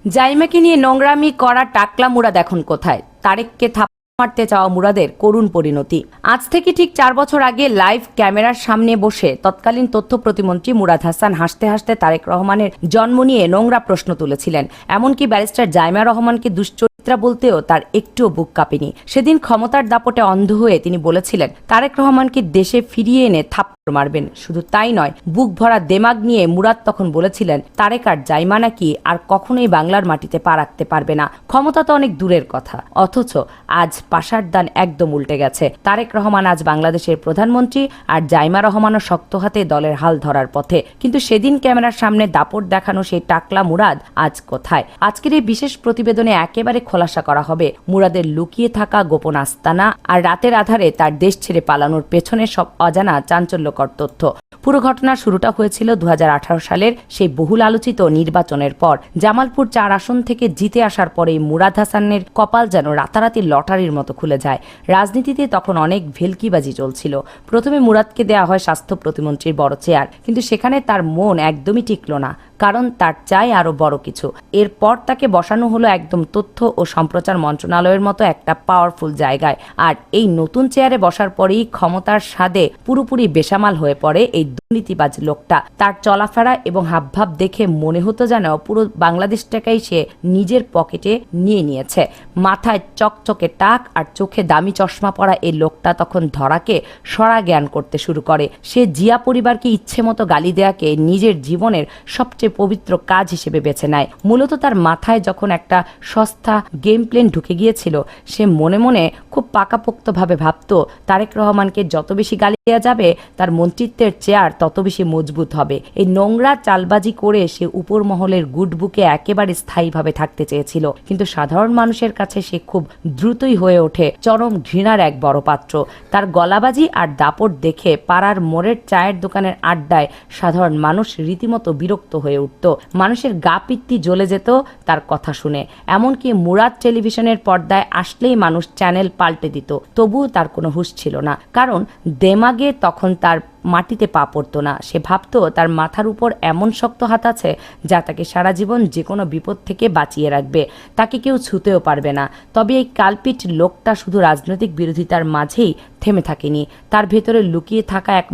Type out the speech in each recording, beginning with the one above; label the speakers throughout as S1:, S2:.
S1: জাইমাকে নিয়ে নোংরামি করা টাকলা মুরাদ এখন কোথায়? তারেককে থাপ্পড় মারতে চাওয়া মুরাদের করুণ পরিণতি। আজ থেকে ঠিক 4 বছর আগে লাইভ ক্যামেরার সামনে বসে তৎকালীন তথ্য প্রতিমন্ত্রী মুরাদ হাসান হাসতে হাসতে তারেক রহমানের জন্ম নিয়ে নোংরা প্রশ্ন তুলেছিলেন। এমনকি ব্যারিস্টার জাইমা রহমানকে দুশ্চরিত্রা বলতেও তার একটুও বুক কাঁপেনি। সেদিন ক্ষমতার দাপটে অন্ধ হয়ে তিনি বলেছিলেন তারেক রহমানকে দেশে ফিরিয়ে এনে থাপ্পড় মারবেন। শুধু তাই নয়, বুক ভরা দেমাগ নিয়ে মুরাদ তখন বলেছিলেন তারেক আর জাইমা নাকি আর কখনোই বাংলার মাটিতে পা রাখতে পারবে না। ক্ষমতা তো অনেক দূরের কথা, অথচ আজ পাশার দান একদম উল্টে গেছে। তারেক রহমান আজ বাংলাদেশের প্রধানমন্ত্রী আর জাইমা রহমানও শক্ত হাতে দলের হাল ধরার পথে। কিন্তু সেদিন ক্যামেরার সামনে দাপট দেখানো সেই টাকলা মুরাদ আজ কোথায়? আজকের এই বিশেষ প্রতিবেদনে একেবারে খোলাসা করা হবে মুরাদের লুকিয়ে থাকা গোপন আস্তানা আর রাতের আধারে তার দেশ ছেড়ে পালানোর পেছনে সব অজানা চাঞ্চল্যকর তথ্য। পুরো ঘটনার শুরুটা হয়েছিল 2018 সালের সেই বহুল আলোচিত নির্বাচনের পর। জামালপুর 4 আসন থেকে জিতে আসার পরেই মুরাদ হাসানের কপাল যেন রাতারাতি লটারির মতো খুলে যায়। রাজনীতিতে তখন অনেক ভেলকিবাজি চলছিল। প্রথমে মুরাদকে দেয়া হয় স্বাস্থ্য প্রতিমন্ত্রীর বড় চেয়ার, কিন্তু সেখানে তার মন একদমই টিকল না, কারণ তার চাই আরো বড় কিছু। এরপর তাকে বসানো হলো একদম তথ্য ও সম্প্রচার মন্ত্রণালয়ের মতো একটা পাওয়ারফুল জায়গায়। আর এই নতুন চেয়ারে বসার পরেই ক্ষমতার স্বাদে পুরোপুরি বেসামাল হয়ে পড়ে এই দুর্নীতিবাজ লোকটা। তার চলাফেরা এবং হাবভাব দেখে মনে হতো যেন পুরো বাংলাদেশটাকেই সে নিজের পকেটে নিয়ে নিয়েছে। মাথায় চকচকে টাক আর চোখে দামি চশমা পরা এই লোকটা তখন ধরাকে সরা জ্ঞান করতে শুরু করে। সে জিয়া পরিবারকে ইচ্ছে মতো গালি দেয়াকে নিজের জীবনের সবচেয়ে পবিত্র কাজ হিসেবে বেছে নেয়। মূলত তার মাথায় যখন একটা সস্তা গেম প্ল্যান ঢুকে গিয়েছিল, সে মনে মনে খুব পাকাপোক্তভাবে ভাবত তারেক রহমানকে যত বেশি গালি দেওয়া যাবে তার মন্ত্রিত্বের চেয়ার তত বেশি মজবুত হবে। এই নোংরা চালবাজি করে সে উপর মহলের গুড বুকে একেবারে স্থায়ীভাবে থাকতে চেয়েছিল। কিন্তু সাধারণ মানুষের কাছে সে খুব দ্রুতই হয়ে ওঠে চরম ঘৃণার এক বড় পাত্র। তার গলাবাজি আর দাপট দেখে পাড়ার মোড়ের চায়ের দোকানের আড্ডায় সাধারণ মানুষ রীতিমতো বিরক্ত হয়ে উঠত। মানুষের গা পিত্তি জ্বলে যেত তার কথা শুনে। এমনকি মুরাদ টেলিভিশনের পর্দায় আসলেই মানুষ চ্যানেল পাল্টে দিত, তবুও তার কোনো হুঁশ ছিল না, কারণ দেমাগে তখন তার মাটিতে পা পড়তো না। সে ভাবত তার মাথার উপর এমন শক্ত হাত আছে যা তাকে সারা জীবন যে কোনো বিপদ থেকে বাঁচিয়ে রাখবে, তাকে কেউ ছুঁতেও পারবে না। তবে এই কালপিট লোকটা শুধু রাজনৈতিক বিরোধিতার মাঝেই থেমে থাকেনি। তার ভেতরে লুকিয়ে থাকা এক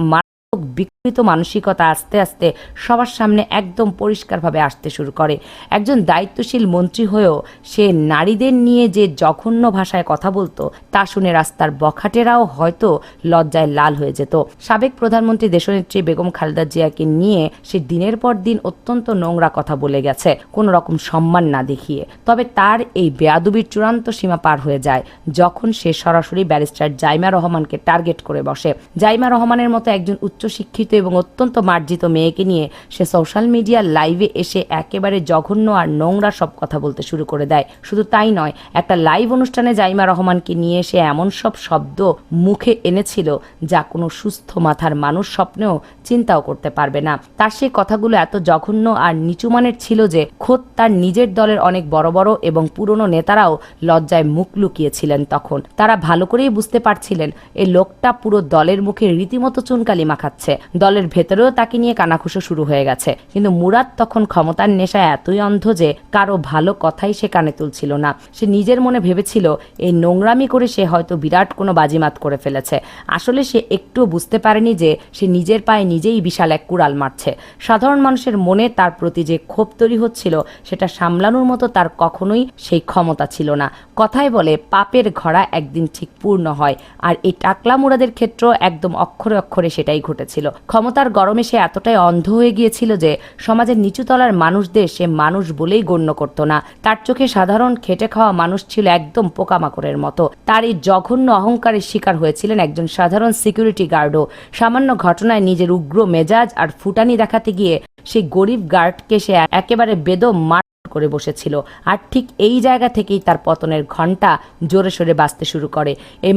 S1: বিকৃত মানসিকতা আস্তে আস্তে সবার সামনে একদম পরিষ্কারভাবে আসতে শুরু করে। একজন দায়িত্বশীল মন্ত্রী হয়েও সে নারীদের নিয়ে যে জঘন্য ভাষায় কথা বলতো তা শুনে রাস্তার বখাটেরাও হয়তো লজ্জায় লাল হয়ে যেত। সাবেক প্রধানমন্ত্রী দেশনেত্রী বেগম খালেদা জিয়াকে নিয়ে সে দিনের পর দিন অত্যন্ত নোংরা কথা বলে গেছে, কোনো রকম সম্মান না দেখিয়ে। তবে তার এই বেয়াদবির চূড়ান্ত সীমা পার হয়ে যায় যখন সে সরাসরি ব্যারিস্টার জাইমা রহমানকে টার্গেট করে বসে। জাইমা রহমানের মতো একজন উচ্চশিক্ষিত এবং অত্যন্ত মার্জিত মেয়েকে নিয়ে সে সোশ্যাল মিডিয়ার লাইভে এসে একেবারে জঘন্য আর নোংরা সব কথা বলতে শুরু করে দেয়। শুধু তাই নয়, একটা লাইভ অনুষ্ঠানে জাইমা রহমানকে নিয়ে সে এমন সব শব্দ মুখে এনেছিল যা কোনো সুস্থ মাথার মানুষ স্বপ্নেও চিন্তাও করতে পারবে না। তার সেই কথাগুলো এত জঘন্য আর নিচুমানের ছিল যে খোদ তার নিজের দলের অনেক বড় বড় এবং পুরনো নেতারাও লজ্জায় মুখ লুকিয়েছিলেন। তখন তারা ভালো করেই বুঝতে পারছিলেন এই লোকটা পুরো দলের মুখে রীতিমতো চুনকালি মাখাচ্ছে। দলের ভেতরেও তাকে নিয়ে কানাঘুষো শুরু হয়ে গেছে। কিন্তু মুরাদ তখন ক্ষমতার নেশায় এতই অন্ধ যে কারো ভালো কথাই সে কানে তুলছিল না। সে নিজের মনে ভেবেছিল এই নোংরামি করে সে হয়তো বিরাট কোনো বাজিমাত করে ফেলেছে। আসলে সে একটু বুঝতে পারেনি যে সে নিজের পায়ে নিজেই বিশাল এক কুড়াল মারছে। সাধারণ মানুষের মনে তার প্রতি যে ক্ষোভ তৈরি হচ্ছিল সেটা সামলানোর মতো তার কখনোই সেই ক্ষমতা ছিল না। কথায় বলে পাপের ঘড়া একদিন ঠিক পূর্ণ হয়, আর এই টাকলা মুরাদের ক্ষেত্র একদম অক্ষরে অক্ষরে সেটাই ঘটেছিল। ক্ষমতার গরমে সে এতটাই অন্ধ হয়ে গিয়েছিল যে সমাজের নিচুতলার মানুষদের সে মানুষ বলেই গণ্য করত না। তার চোখে সাধারণ খেটে খাওয়া মানুষ ছিল একদম পোকামাকড়ের মতো। তার এই জঘন্য অহংকারের শিকার হয়েছিলেন একজন সাধারণ সিকিউরিটি গার্ডও। সামান্য ঘটনায় নিজের উগ্র মেজাজ আর ফুটানি দেখাতে গিয়ে সেই গরিব গার্ডকে সে একেবারে বেদম মার করে বসেছিল। আর ঠিক এই জায়গা থেকেই তার পতনের ঘণ্টা জোরে সোরে বাজতে শুরু করে। এই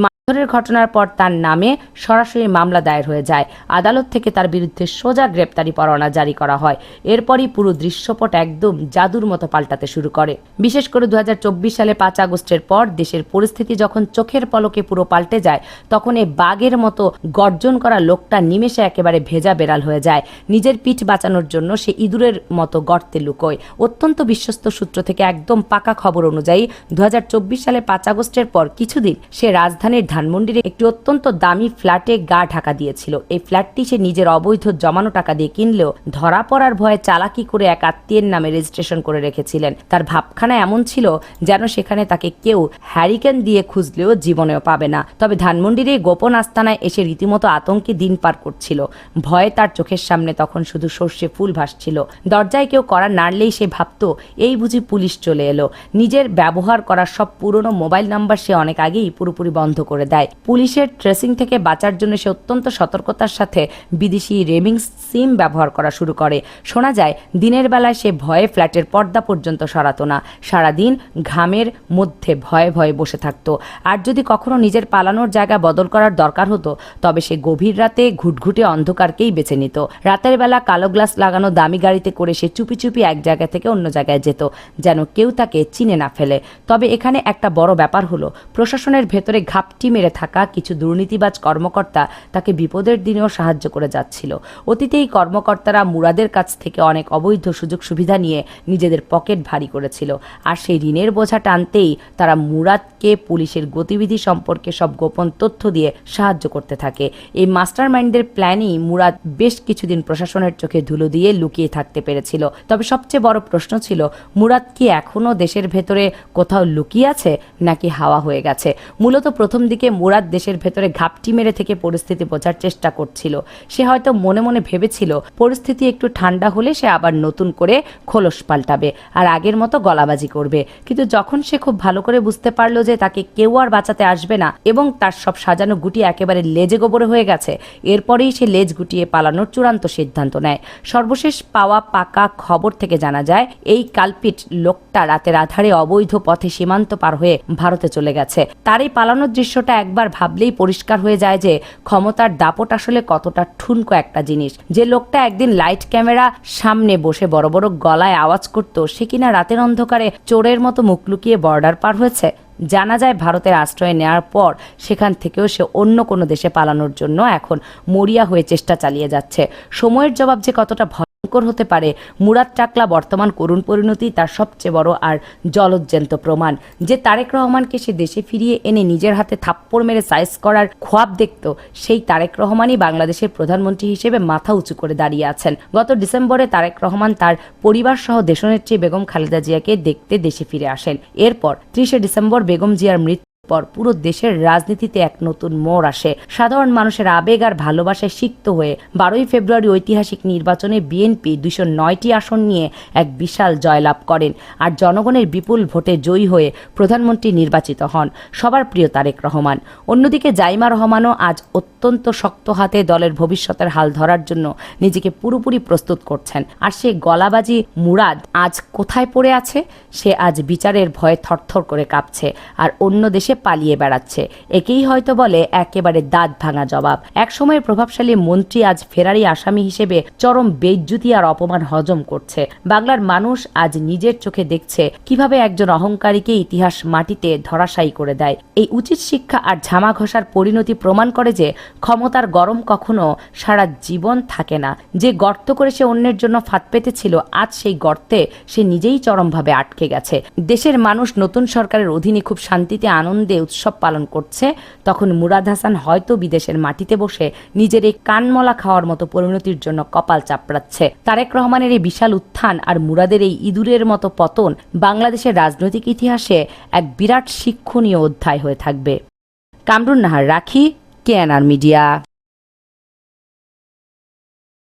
S1: ঘটনার পর তার নামে সরাসরি মামলা দায়ের হয়ে যায়। আদালত থেকে তার বিরুদ্ধে সোজা গ্রেপ্তারি পরোয়ানা জারি করা হয়। এরপরই পুরো দৃশ্যপট একদম জাদুর মতো পাল্টাতে শুরু করে। বিশেষ করে 2024 সালে 5 আগস্টের পর দেশের পরিস্থিতি যখন চোখের পলকে পুরো পাল্টে যায়, তখন এই বাঘের মতো গর্জন করা লোকটা নিমেষে একেবারে ভেজা বেড়াল হয়ে যায়। নিজের পিঠ বাঁচানোর জন্য সে ইঁদুরের মতো গর্তে লুকোয়। অত্যন্ত বিশ্বস্ত সূত্র থেকে একদম পাকা খবর অনুযায়ী 2024 সালে 5 আগস্টের পর কিছুদিন সে রাজধানীর ধানমন্ডির একটি অত্যন্ত দামি ফ্ল্যাটে গা ঢাকা দিয়েছিল। এই ফ্ল্যাটটি সে নিজের অবৈধ জমানো টাকা দিয়ে কিনলেও ধরা পড়ার ভয়ে চালাকি করে এক আত্মীয়ের নামে রেজিস্ট্রেশন করে রেখেছিলেন। তার ভাবখানা এমন ছিল যেন সেখানে তাকে কেউ হ্যারিকেন দিয়ে খুঁজলেও জীবনেও পাবে না। তবে ধানমন্ডির এই গোপন আস্তানায় এসে রীতিমতো আতঙ্কে দিন পার করছিল। ভয়ে তার চোখের সামনে তখন শুধু সর্ষে ফুল ভাসছিল। দরজায় কেউ কড়া নাড়লেই সে ভাবত এই বুঝি পুলিশ চলে এলো। নিজের ব্যবহার করা সব পুরনো মোবাইল নাম্বার সে অনেক আগেই পুরোপুরি বন্ধ করে দেয়। পুলিশের ট্রেসিং থেকে বাঁচার জন্য সে অত্যন্ত সতর্কতার সাথে বিদেশি রেমিং সিম ব্যবহার করা শুরু করে। শোনা যায় দিনের বেলায় সে ভয়ে ফ্ল্যাটের পর্দা পর্যন্ত সরাতো না। সারাদিন ঘামের মধ্যে ভয়ে ভয়ে বসে থাকতো। আর যদি কখনো নিজের পালানোর জায়গা বদল করার দরকার হতো, তবে সে গভীর রাতে ঘুটঘুটে অন্ধকারকেই বেছে নিত। রাতের বেলা কালো গ্লাস লাগানো দামি গাড়িতে করে সে চুপি চুপি এক জায়গা থেকে অন্য জায়গায় যেত, যেন কেউ তাকে চিনে না ফেলে। তবে এখানে একটা বড় ব্যাপার হলো, প্রশাসনের ভেতরে ঘাপটি মেরে থাকা কিছু দুর্নীতিবাজ কর্মকর্তা তাকে বিপদের দিনেও সাহায্য করে যাচ্ছিল। অতীতে এই কর্মকর্তারা মুরাদের কাছ থেকে অনেক অবৈধ সুযোগ সুবিধা নিয়ে নিজেদের পকেট ভারী করেছিল। আর সেই ঋণের বোঝা টানতেই তারা মুরাদকে পুলিশের গতিবিধি সম্পর্কে সব গোপন তথ্য দিয়ে সাহায্য করতে থাকে। এই মাস্টার মাইন্ডদের প্ল্যানই মুরাদ বেশ কিছুদিন প্রশাসনের চোখে ধুলো দিয়ে লুকিয়ে থাকতে পেরেছিল। তবে সবচেয়ে বড় প্রশ্ন ছিল, মুরাদ কি এখনো দেশের ভেতরে কোথাও লুকিয়ে আছে নাকি হাওয়া হয়ে গেছে? মূলত প্রথম দিকে মুরাদ দেশের ভেতরে ঘাপটি মেরে থেকে পরিস্থিতি বোঝার চেষ্টা করছিল। সে হয়তো মনে মনে ভেবেছিল পরিস্থিতি একটু ঠান্ডা হলে সে আবার নতুন করে খোলস পাল্টাবে আর আগের মতো গলাবাজি করবে। কিন্তু যখন সে খুব ভালো করে বুঝতে পারলো যে তাকে কেউ আর বাঁচাতে আসবে না এবং তার সব সাজানো গুটি একেবারে লেজে গোবরে হয়ে গেছে, এরপরেই সে লেজ গুটিয়ে পালানোর চূড়ান্ত সিদ্ধান্ত নেয়। সর্বশেষ পাওয়া পাকা খবর থেকে জানা যায় এই কালপিট লোকটা রাতের আধারে অবৈধ পথে সীমান্ত পার হয়ে ভারতে চলে গেছে। তার এই পালানোর দৃশ্যটা একবার ভাবলেই পরিষ্কার হয়ে যায় যে ক্ষমতার দাপট আসলে কতটা ঠুনকো একটা জিনিস। যে লোকটা একদিন লাইট ক্যামেরা সামনে বসে বড় বড় গলায় আওয়াজ করত, সে কিনা রাতের অন্ধকারে চোরের মতো মুখ লুকিয়ে বর্ডার পার হয়েছে। জানা যায় ভারতের আশ্রয় নেওয়ার পর সেখান থেকেও সে অন্য কোনো দেশে পালানোর জন্য এখন মরিয়া হয়ে চেষ্টা চালিয়ে যাচ্ছে। সময়ের জবাব যে কতটা ভয়ঙ্কর হতে পারে, মুরাদ টাকলা বর্তমান করুণ পরিণতি তার সবচেয়ে বড় আর জলজ্যান্ত প্রমাণ। যে তারেক রহমানকে সে দেশে ফিরিয়ে এনে নিজের হাতে থাপ্পড় মেরে সাইজ করার খোয়াব দেখত, সেই তারেক রহমানই বাংলাদেশের প্রধানমন্ত্রী হিসেবে মাথা উঁচু করে দাঁড়িয়ে আছেন। গত ডিসেম্বরে তারেক রহমান তার পরিবার সহ দেশনেত্রী বেগম খালেদা জিয়াকে দেখতে দেশে ফিরে আসেন। এরপর 30 ডিসেম্বর বেগম জিয়ার মৃত্যু পর পুরো দেশের রাজনীতিতে এক নতুন মোড় আসে। সাধারণ মানুষের আবেগ আর ভালোবাসায় সিক্ত হয়ে 12 ফেব্রুয়ারি ঐতিহাসিক নির্বাচনে বিএনপি 209টি আসন নিয়ে এক বিশাল জয়লাভ করেন আর জনগণের বিপুল ভোটে জয়ী হয়ে প্রধানমন্ত্রী নির্বাচিত হন সবার প্রিয় তারেক রহমান। অন্যদিকে জাইমা রহমানও আজ অত্যন্ত শক্ত হাতে দলের ভবিষ্যতের হাল ধরার জন্য নিজেকে পুরোপুরি প্রস্তুত করছেন। আর সে গলাবাজি মুরাদ আজ কোথায় পড়ে আছে? সে আজ বিচারের ভয়ে থরথর করে কাঁপছে আর অন্য দেশে পালিয়ে বেড়াচ্ছে। একেই হয়তো বলে একেবারে দাঁত ভাঙা জবাব। একসময়ের প্রভাবশালী মন্ত্রী আজ ফেরারি আসামি হিসেবে চরম বেইজ্জতি আর অপমান হজম করছে। বাংলার মানুষ আজ নিজের চোখে দেখছে কিভাবে একজন অহংকারীকে ইতিহাস মাটিতে ধরাশায়ী করে দেয়। এই উচিত শিক্ষা আর ঝামা ঘষার পরিণতি প্রমাণ করে যে ক্ষমতার গরম কখনো সারা জীবন থাকে না। যে গর্ত করে সে অন্যের জন্য ফাঁদ পেতেছিল, আজ সেই গর্তে সে নিজেই চরমভাবে আটকে গেছে। দেশের মানুষ নতুন সরকারের অধীনে খুব শান্তিতে আনন্দে উৎসব পালন করছে, তখন মুরাদ হাসান হয়তো বিদেশের মাটিতে বসে নিজের এই কানমলা খাওয়ার মতো পরিণতির জন্য কপাল চাপড়াচ্ছে। তারেক রহমানের এই বিশাল উত্থান আর মুরাদের এই ইঁদুরের মতো পতন বাংলাদেশের রাজনৈতিক ইতিহাসে এক বিরাট শিক্ষণীয় অধ্যায় হয়ে থাকবে। কামরুন নাহার, রাখি, কেএনআর মিডিয়া।